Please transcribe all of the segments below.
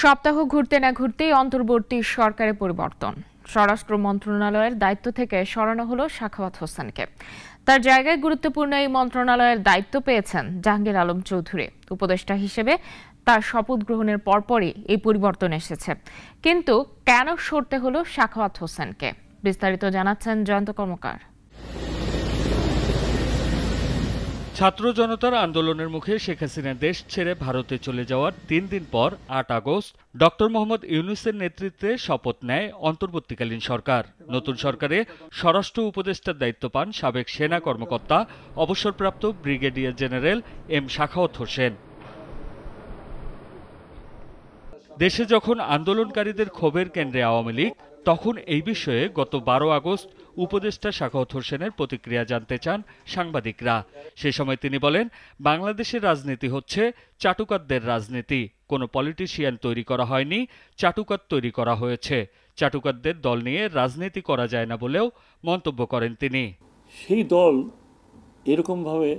সপ্তাহ ঘুরতে না ঘুরতেই অন্তর্বর্তী সরকারে পরিবর্তন। স্বরাষ্ট্র মন্ত্রণালয়ের দায়িত্ব থেকে সরানো হলো সাখাওয়াত হোসেনকে। তার জায়গায় গুরুত্বপূর্ণ এই মন্ত্রণালয়ের দায়িত্ব পেয়েছেন জাহাঙ্গীর আলম চৌধুরী। উপদেষ্টা হিসেবে তার শপথ গ্রহণের পরপরই এই পরিবর্তন এসেছে। কিন্তু কেন সরতে হলো সাখাওয়াত হোসেনকে, বিস্তারিত জানাচ্ছেন জয়ন্ত কর্মকার। ছাত্র জনতার আন্দোলনের মুখে শেখ হাসিনা দেশ ছেড়ে ভারতে চলে যাওয়ার ৩ দিন পর ৮ আগস্ট ডক্টর মোহাম্মদ ইউনূসের নেতৃত্বে শপথ নেয় অন্তর্বর্তীকালীন সরকার। নতুন সরকারে স্বরাষ্ট্র উপদেষ্টার দায়িত্ব পান সাবেক সেনা কর্মকর্তা অবসরপ্রাপ্ত brigadier general M Sakhawat Hossain. দেশে যখন আন্দোলনকারীদের ক্ষোভের কেন্দ্রে আওয়ামী লীগ, তখন এই বিষয়ে গত ১২ আগস্ট উপদেষ্টা সাখাওয়াত হোসেনের প্রতিক্রিয়া জানতে চান সাংবাদিকরা। সে সময় তিনি বলেন, বাংলাদেশের রাজনীতি হচ্ছে চাটুকারদের রাজনীতি। কোনো পলিটিশিয়ান তৈরি করা হয়নি, চাটুকার তৈরি করা হয়েছে। চাটুকারদের দল নিয়ে রাজনীতি করা যায় না বলেও মন্তব্য করেন তিনি। সেই দল এরকমভাবে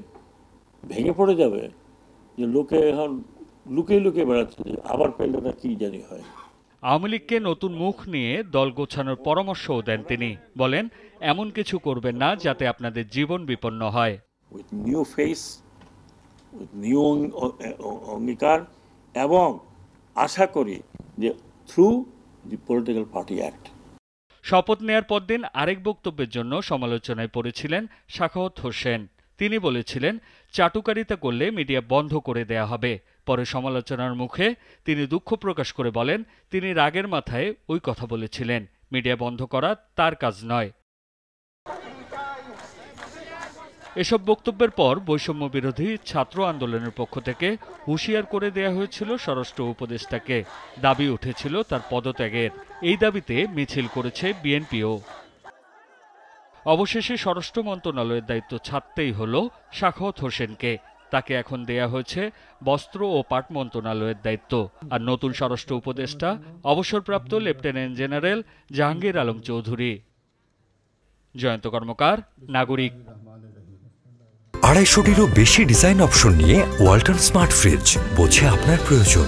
ভেঙে পড়ে যাবে যে লোকে এখন লুকিয়ে লুকিয়ে বেড়াচ্ছে, আবার পেলে না কি জানি হয়। আওয়ামী লীগকে নতুন মুখ নিয়ে দল গোছানোর পরামর্শও দেন তিনি। বলেন, এমন কিছু করবেন না যাতে আপনাদের জীবন বিপন্ন হয়। With new face, with new অঙ্গীকার, এবং আশা করি যে through the political party act. শপথ নেয়ার পরদিন আরেক বক্তব্যের জন্য সমালোচনায় পড়েছিলেন সাখাওয়াত হোসেন। তিনি বলেছিলেন, চাটুকারিতা করলে মিডিয়া বন্ধ করে দেয়া হবে। পরে সমালোচনার মুখে তিনি দুঃখ প্রকাশ করে বলেন, তিনি রাগের মাথায় ওই কথা বলেছিলেন। মিডিয়া বন্ধ করা তার কাজ নয়। এসব বক্তব্যের পর বৈষম্য বিরোধী ছাত্র আন্দোলনের পক্ষ থেকে হুঁশিয়ার করে দেয়া হয়েছিল স্বরাষ্ট্র উপদেষ্টাকে। দাবি উঠেছিল তার পদত্যাগের। এই দাবিতে মিছিল করেছে বিএনপিও। অবশেষে স্বরাষ্ট্র মন্ত্রণালয়ের দায়িত্ব ছাড়তেই হলো সাখাওয়াত হোসেনকে। তাকে এখন দেয়া হয়েছে বস্ত্র ও পাট মন্ত্রণালয়ের দায়িত্ব। আর নতুন স্বরাষ্ট্র উপদেষ্টা অবসরপ্রাপ্ত লেফটেন্যান্ট জেনারেল জাহাঙ্গীর আলম চৌধুরী। জয়ন্ত কর্মকার, নাগরিক। ২৫০টিরও বেশি ডিজাইন অপশন নিয়ে ওয়ালটন স্মার্ট ফ্রিজ, বোঝে আপনার প্রয়োজন।